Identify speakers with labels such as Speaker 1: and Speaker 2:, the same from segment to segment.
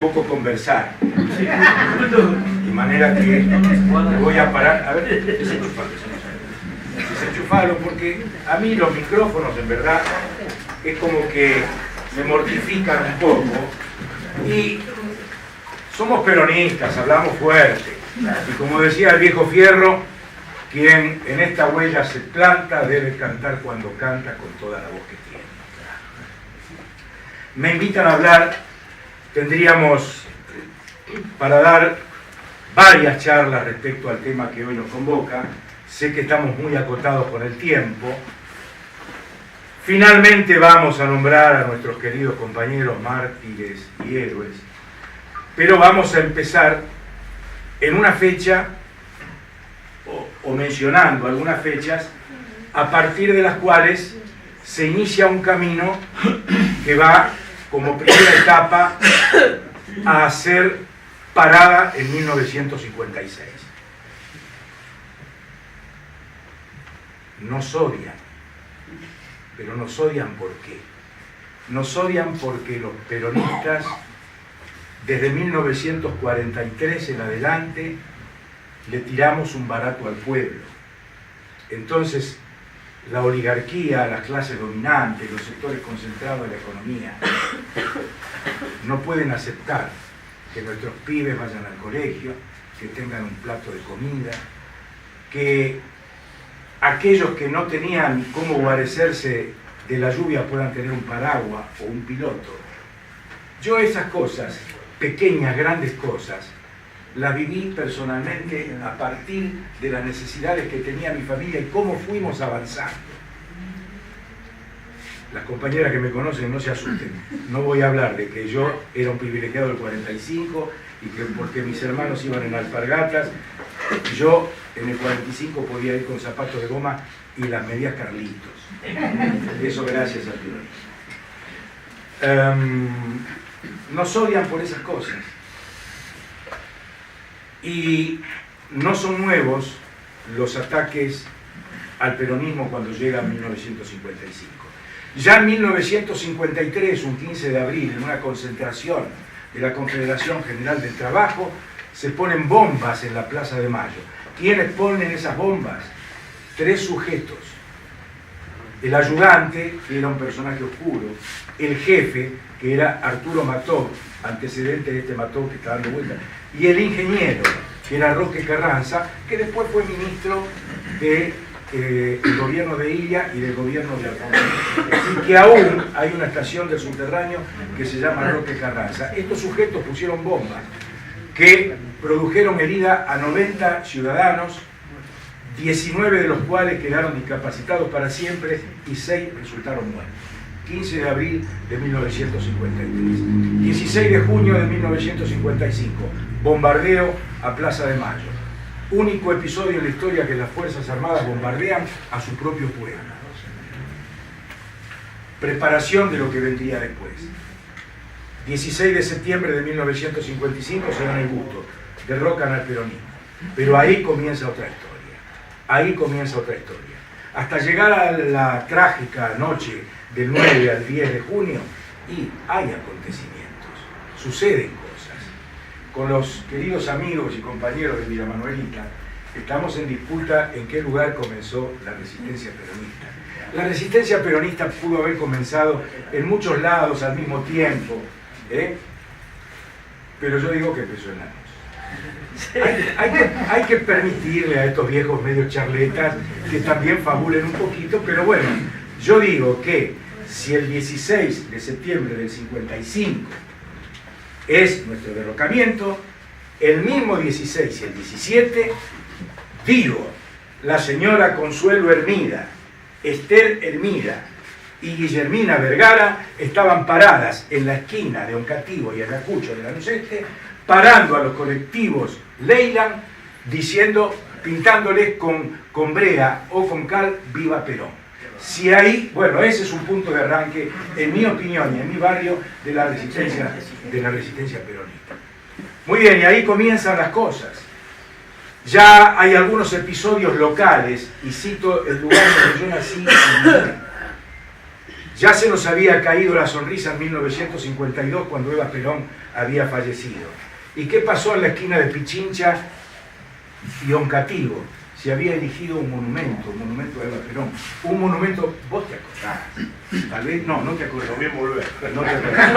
Speaker 1: poco conversar, de manera que me voy a parar. A ver, desenchufarlo, porque a mí los micrófonos en verdad es como que me mortifican un poco, y somos peronistas, hablamos fuerte, y como decía el viejo Fierro, quien en esta huella se planta debe cantar cuando canta con toda la voz que tiene. Me invitan a hablar. Tendríamos para dar varias charlas respecto al tema que hoy nos convoca. Sé que estamos muy acotados con el tiempo. Finalmente vamos a nombrar a nuestros queridos compañeros mártires y héroes, pero vamos a empezar en una fecha o mencionando algunas fechas a partir de las cuales se inicia un camino que va como primera etapa a ser parada en 1956. Nos odian, pero nos odian ¿por qué? Nos odian porque los peronistas, desde 1943 en adelante, le tiramos un barato al pueblo. Entonces, la oligarquía, las clases dominantes, los sectores concentrados de la economía, no pueden aceptar que nuestros pibes vayan al colegio, que tengan un plato de comida, que aquellos que no tenían cómo guarecerse de la lluvia puedan tener un paraguas o un piloto. Yo esas cosas, pequeñas, grandes cosas, las viví personalmente a partir de las necesidades que tenía mi familia y cómo fuimos avanzando. Las compañeras que me conocen no se asusten, no voy a hablar de que yo era un privilegiado del 45 y que porque mis hermanos iban en alpargatas, yo en el 45 podía ir con zapatos de goma y las medias Carlitos. Eso gracias al peronismo. Nos odian por esas cosas. Y no son nuevos los ataques al peronismo cuando llega 1955. Ya en 1953, un 15 de abril, en una concentración de la Confederación General del Trabajo, se ponen bombas en la Plaza de Mayo. ¿Quiénes ponen esas bombas? 3 sujetos. El ayudante, que era un personaje oscuro, el jefe, que era Arturo Mató, antecedente de este Mató que está dando vuelta, y el ingeniero, que era Roque Carranza, que después fue ministro del gobierno de Illa y del gobierno de Alfonso. Y que aún hay una estación del subterráneo que se llama Roque Carranza. Estos sujetos pusieron bombas que produjeron herida a 90 ciudadanos, 19 de los cuales quedaron discapacitados para siempre y 6 resultaron muertos. 15 de abril de 1953. 16 de junio de 1955, bombardeo a Plaza de Mayo. Único episodio en la historia que las Fuerzas Armadas bombardean a su propio pueblo. Preparación de lo que vendría después. 16 de septiembre de 1955 se dan el gusto, derrocan al peronismo. Pero ahí comienza otra historia. Ahí comienza otra historia. Hasta llegar a la trágica noche del 9 al 10 de junio, y hay acontecimientos, suceden cosas. Con los queridos amigos y compañeros de Villa Manuelita, estamos en disputa en qué lugar comenzó la resistencia peronista. La resistencia peronista pudo haber comenzado en muchos lados al mismo tiempo, pero yo digo que empezó en la noche. Hay que permitirle a estos viejos medios charletas que también fabulen un poquito, pero bueno, yo digo que si el 16 de septiembre del 55 es nuestro derrocamiento, el mismo 16 y el 17, digo, la señora Consuelo Hermida, Esther Hermida y Guillermina Vergara estaban paradas en la esquina de Oncativo y Ayacucho de Lanús Este, parando a los colectivos Leyland, diciendo, pintándoles con brea o con cal, viva Perón. Si ahí, bueno, ese es un punto de arranque, en mi opinión y en mi barrio, de la resistencia peronista. Muy bien, y ahí comienzan las cosas. Ya hay algunos episodios locales, y cito el lugar donde yo nací, Ya se nos había caído la sonrisa en 1952 cuando Eva Perón había fallecido. ¿Y qué pasó en la esquina de Pichincha y Oncativo? Se había erigido un monumento a Eva Perón. Un monumento, vos te acordás, tal vez, no te acordás.
Speaker 2: Bien volver.
Speaker 1: No te acordás.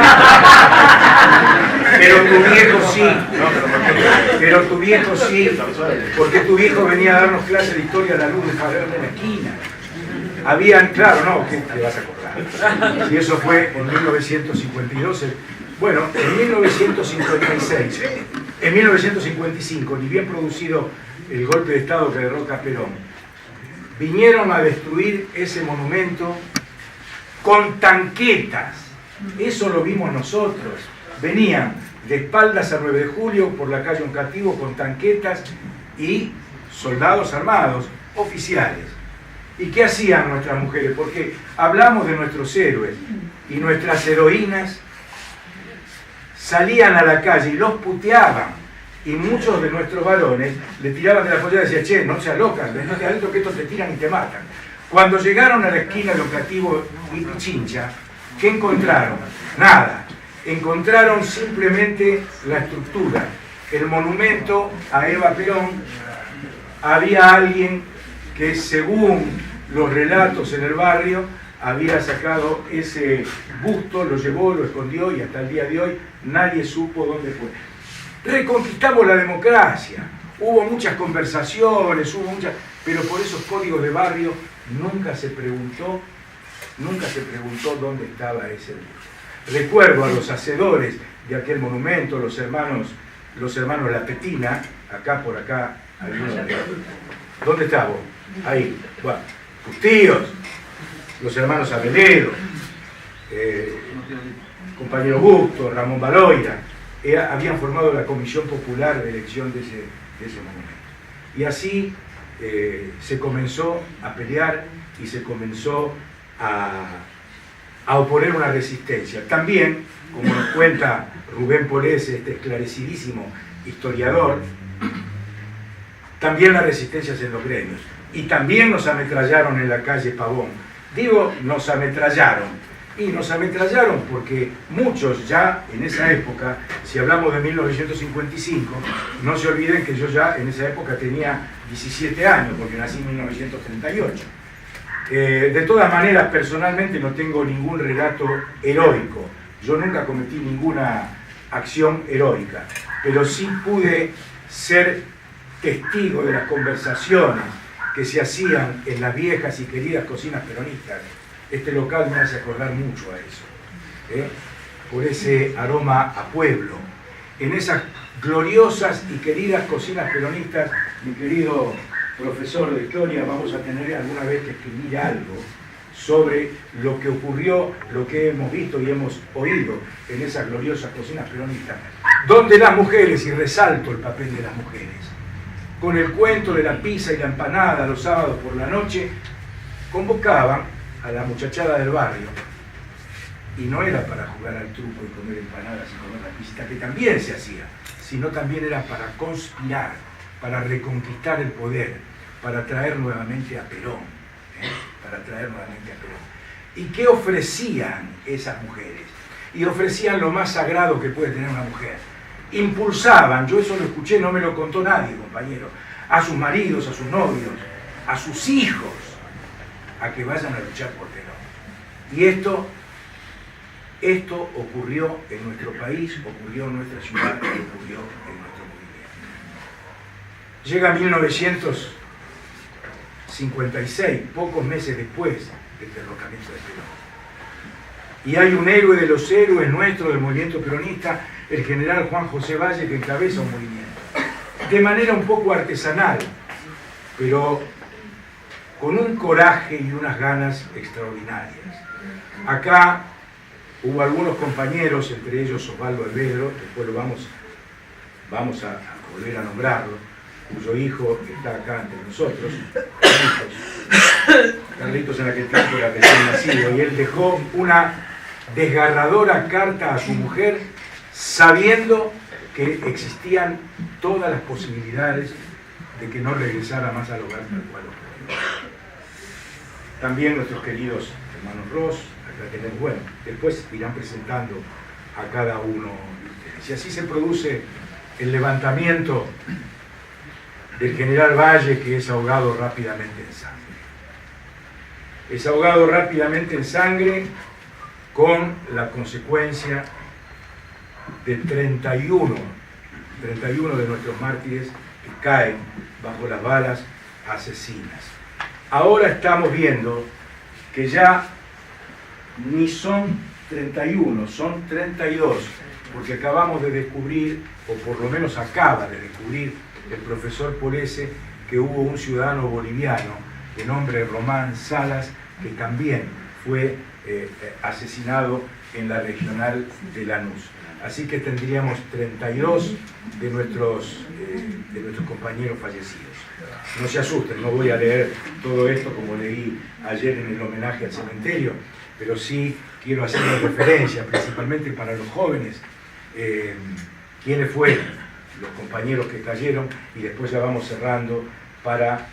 Speaker 1: Pero tu viejo sí. Pero tu viejo sí. Porque tu viejo venía a darnos clases de historia a la luz del farol de la esquina. Habían, claro, no, ¿qué te vas a acordar? Y eso fue en 1952. Bueno, en 1956, en 1955, ni bien producido el golpe de Estado que derroca a Perón, vinieron a destruir ese monumento con tanquetas. Eso lo vimos nosotros. Venían de espaldas a 9 de julio por la calle Oncativo con tanquetas y soldados armados, oficiales. ¿Y qué hacían nuestras mujeres? Porque hablamos de nuestros héroes y nuestras heroínas salían a la calle y los puteaban. Y muchos de nuestros varones le tiraban de la pollera y decían, che, no seas loca, venite adentro que estos te tiran y te matan. Cuando llegaron a la esquina de Oncativo y Pichincha, ¿qué encontraron? Nada. Encontraron simplemente la estructura. El monumento a Eva Perón. Había alguien que, según los relatos en el barrio, había sacado ese busto, lo llevó, lo escondió y hasta el día de hoy nadie supo dónde fue. Reconquistamos la democracia, hubo muchas conversaciones, pero por esos códigos de barrio nunca se preguntó dónde estaba ese busto. Recuerdo a los hacedores de aquel monumento, los hermanos La Petina, acá por acá, ¿dónde está vos? Ahí, bueno, tus tíos, los hermanos Aveledo, compañero Busto, Ramón Baloira, habían formado la Comisión Popular de Elección de ese monumento. Y así se comenzó a pelear y se comenzó a oponer una resistencia. También, como nos cuenta Rubén Polese, este esclarecidísimo historiador, también las resistencias en los gremios. Y también nos ametrallaron en la calle Pavón. Digo, nos ametrallaron. Y nos ametrallaron porque muchos ya en esa época, si hablamos de 1955, no se olviden que yo ya en esa época tenía 17 años, porque nací en 1938. De todas maneras, personalmente no tengo ningún relato heroico. Yo nunca cometí ninguna acción heroica, pero sí pude ser testigo de las conversaciones que se hacían en las viejas y queridas cocinas peronistas. Este local me hace acordar mucho a eso, por ese aroma a pueblo. En esas gloriosas y queridas cocinas peronistas, mi querido profesor de historia, vamos a tener alguna vez que escribir algo sobre lo que ocurrió, lo que hemos visto y hemos oído en esas gloriosas cocinas peronistas, donde las mujeres, y resalto el papel de las mujeres, con el cuento de la pizza y la empanada los sábados por la noche, convocaban a la muchachada del barrio, y no era para jugar al truco y comer empanadas y comer la pizza, que también se hacía, sino también era para conspirar, para reconquistar el poder, para traer nuevamente a Perón, para traer nuevamente a Perón. ¿Y qué ofrecían esas mujeres? Y ofrecían lo más sagrado que puede tener una mujer. Impulsaban, yo eso lo escuché, no me lo contó nadie, compañero, a sus maridos, a sus novios, a sus hijos, a que vayan a luchar por Perón. Y esto ocurrió en nuestro país, ocurrió en nuestra ciudad, ocurrió en nuestro movimiento. Llega 1956, pocos meses después del derrocamiento de Perón. Y hay un héroe de los héroes nuestro del movimiento peronista, el general Juan José Valle, que encabeza un movimiento. De manera un poco artesanal, pero con un coraje y unas ganas extraordinarias. Acá hubo algunos compañeros, entre ellos Osvaldo Alvedro, después lo vamos a volver a nombrarlo, cuyo hijo está acá entre nosotros, Carlitos en aquel tiempo era recién nacido, y él dejó una desgarradora carta a su mujer, sabiendo que existían todas las posibilidades de que no regresara más al hogar tal cual ocurrió. También nuestros queridos hermanos Ross, acá tenemos, bueno, después irán presentando a cada uno de ustedes. Y así se produce el levantamiento del general Valle, que es ahogado rápidamente en sangre. Es ahogado rápidamente en sangre con la consecuencia de 31 de nuestros mártires que caen bajo las balas asesinas. Ahora estamos viendo que ya ni son 31, son 32, porque acabamos de descubrir, o por lo menos acaba de descubrir el profesor Polese, que hubo un ciudadano boliviano de nombre Román Salas, que también fue asesinado en la regional de Lanús. Así que tendríamos 32 de nuestros compañeros fallecidos. No se asusten, no voy a leer todo esto como leí ayer en el homenaje al cementerio, pero sí quiero hacer una referencia, principalmente para los jóvenes, quiénes fueron los compañeros que cayeron, y después ya vamos cerrando para,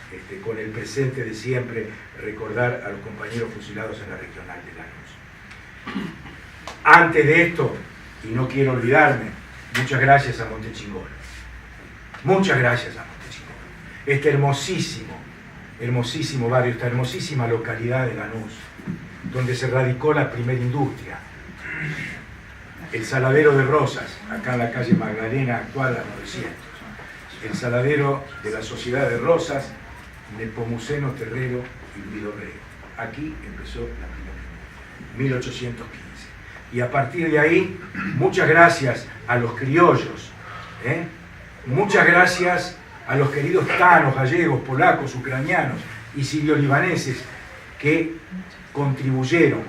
Speaker 1: con el presente de siempre, recordar a los compañeros fusilados en la regional de Lanús. Antes de esto, y no quiero olvidarme, muchas gracias a Montechingolo. Muchas gracias a Montechingolo. Este hermosísimo barrio, esta hermosísima localidad de Lanús, donde se radicó la primera industria. El saladero de Rosas, acá en la calle Magdalena, cuadra 900. El saladero de la Sociedad de Rosas, Nepomuceno Terrero y Vidorrego. Aquí empezó la primera, 1815. Y a partir de ahí, muchas gracias a los criollos, muchas gracias a los queridos tanos, gallegos, polacos, ucranianos y sirio-libaneses que contribuyeron.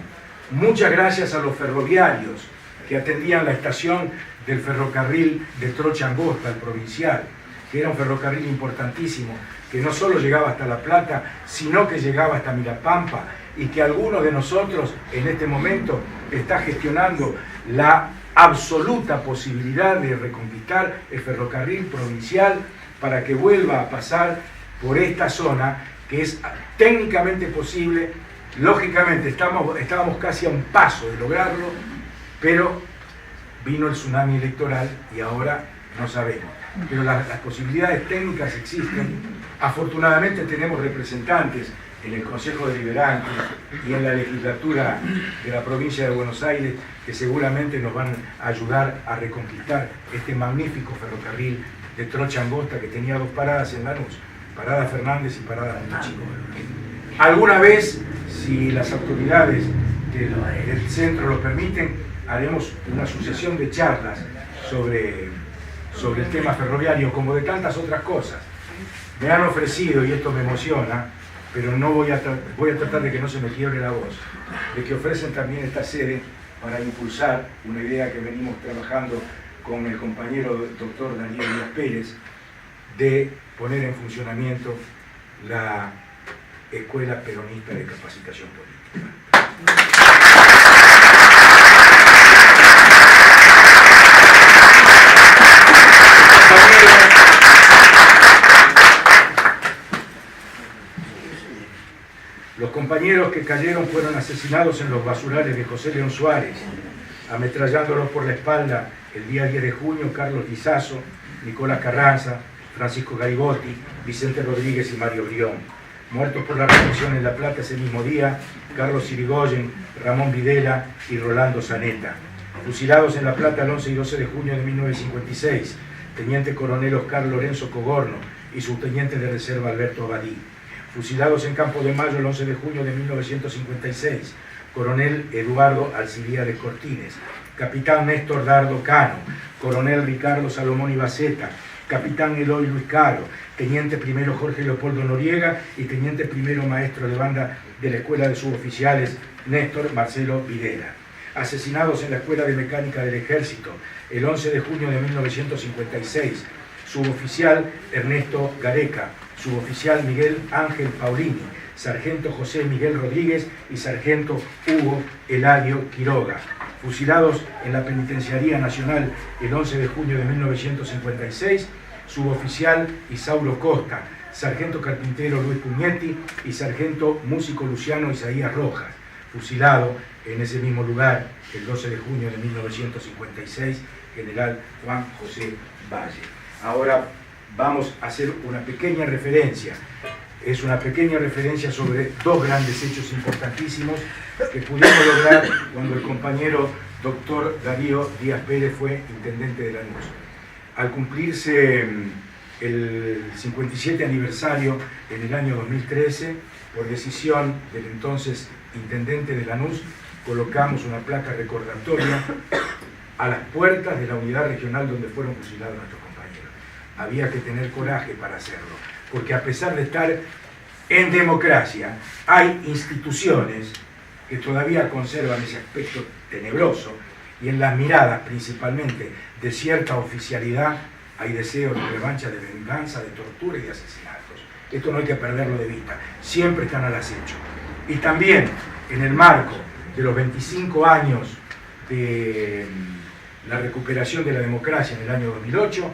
Speaker 1: Muchas gracias a los ferroviarios que atendían la estación del ferrocarril de Trocha Angosta, el provincial, que era un ferrocarril importantísimo, que no solo llegaba hasta La Plata, sino que llegaba hasta Mirapampa, y que algunos de nosotros en este momento está gestionando la absoluta posibilidad de reconquistar el ferrocarril provincial para que vuelva a pasar por esta zona, que es técnicamente posible. Lógicamente estábamos casi a un paso de lograrlo, pero vino el tsunami electoral y ahora no sabemos. Pero las posibilidades técnicas existen. Afortunadamente tenemos representantes en el Consejo Deliberante y en la legislatura de la provincia de Buenos Aires que seguramente nos van a ayudar a reconquistar este magnífico ferrocarril de Trocha Angosta, que tenía dos paradas en Lanús, Parada Fernández y Parada Montechingolo. Alguna vez, si las autoridades del centro lo permiten, haremos una sucesión de charlas sobre el tema ferroviario, como de tantas otras cosas. Me han ofrecido, y esto me emociona, pero no voy a tratar de que no se me quiebre la voz, de que ofrecen también esta sede para impulsar una idea que venimos trabajando con el compañero doctor Daniel Díaz Pérez, de poner en funcionamiento la Escuela Peronista de Capacitación Política. Los compañeros que cayeron fueron asesinados en los basurales de José León Suárez, ametrallándolos por la espalda el día 10 de junio Carlos Lizazo, Nicolás Carranza, Francisco Garibotti, Vicente Rodríguez y Mario Brión. Muertos por la represión en La Plata ese mismo día, Carlos Irigoyen, Ramón Videla y Rolando Zaneta. Fusilados en La Plata el 11 y 12 de junio de 1956, Teniente Coronel Oscar Lorenzo Cogorno y Subteniente de Reserva Alberto Abadí. Fusilados en Campo de Mayo el 11 de junio de 1956, Coronel Eduardo Alcibiades Cortines, Capitán Néstor Dardo Cano, Coronel Ricardo Salomón Ibaceta, Capitán Eloy Luis Caro, Teniente Primero Jorge Leopoldo Noriega y Teniente Primero Maestro de Banda de la Escuela de Suboficiales Néstor Marcelo Videla. Asesinados en la Escuela de Mecánica del Ejército el 11 de junio de 1956, Suboficial Ernesto Gareca, Suboficial Miguel Ángel Paulini, Sargento José Miguel Rodríguez y Sargento Hugo Eladio Quiroga. Fusilados en la Penitenciaría Nacional el 11 de junio de 1956, Suboficial Isauro Costa, Sargento Carpintero Luis Puñetti y Sargento Músico Luciano Isaías Rojas. fusilado en ese mismo lugar el 12 de junio de 1956, general Juan José Valle. Ahora vamos a hacer una pequeña referencia. Es una pequeña referencia sobre dos grandes hechos importantísimos que pudimos lograr cuando el compañero doctor Darío Díaz Pérez fue intendente de Lanús. Al cumplirse el 57 aniversario en el año 2013, por decisión del entonces intendente de Lanús, colocamos una placa recordatoria a las puertas de la unidad regional donde fueron fusilados nuestros compañeros. Había que tener coraje para hacerlo, porque a pesar de estar en democracia, hay instituciones que todavía conservan ese aspecto tenebroso, y en las miradas principalmente de cierta oficialidad hay deseos de revancha, de venganza, de tortura y de asesinatos. Esto no hay que perderlo de vista, siempre están al acecho. Y también en el marco de los 25 años de la recuperación de la democracia en el año 2008,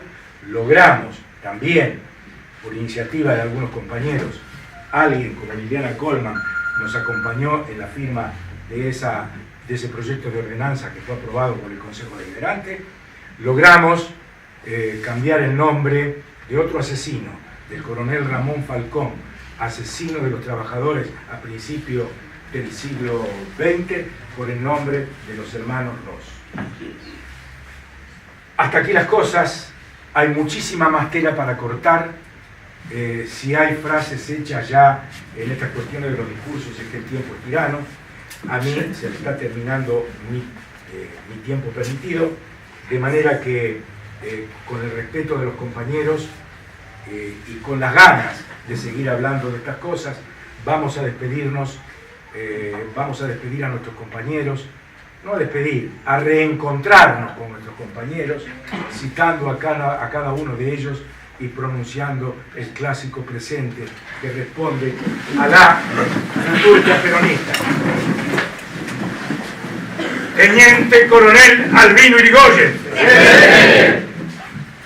Speaker 1: logramos también, por iniciativa de algunos compañeros, alguien como Liliana Colman nos acompañó en la firma de ese proyecto de ordenanza que fue aprobado por el Consejo Deliberante, logramos cambiar el nombre de otro asesino, del coronel Ramón Falcón, asesino de los trabajadores a principios del siglo XX, por el nombre de los hermanos Ross. Hasta aquí las cosas, hay muchísima más tela para cortar. Si hay frases hechas ya en estas cuestiones de los discursos, es que el tiempo es tirano. A mí se me está terminando mi tiempo permitido, de manera que con el respeto de los compañeros y con las ganas de seguir hablando de estas cosas, vamos a despedirnos, vamos a despedir a nuestros compañeros, no a despedir, a reencontrarnos con nuestros compañeros, citando a cada uno de ellos y pronunciando el clásico presente que responde a la liturgia peronista. Teniente Coronel Albino Irigoyen. Presente.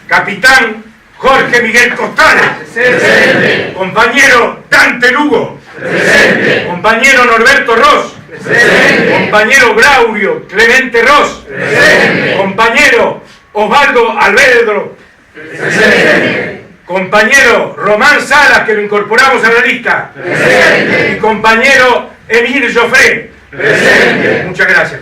Speaker 1: Capitán Jorge Miguel Costales. Presente. Compañero Dante Lugo. Presente. Compañero Norberto Ross. Presente. Compañero Braulio Clemente Ross. Presente. Compañero Osvaldo Alvedro. Presente. Compañero Román Salas, que lo incorporamos a la lista. Presente. Y compañero Emilio Joffre. Presente. Muchas gracias.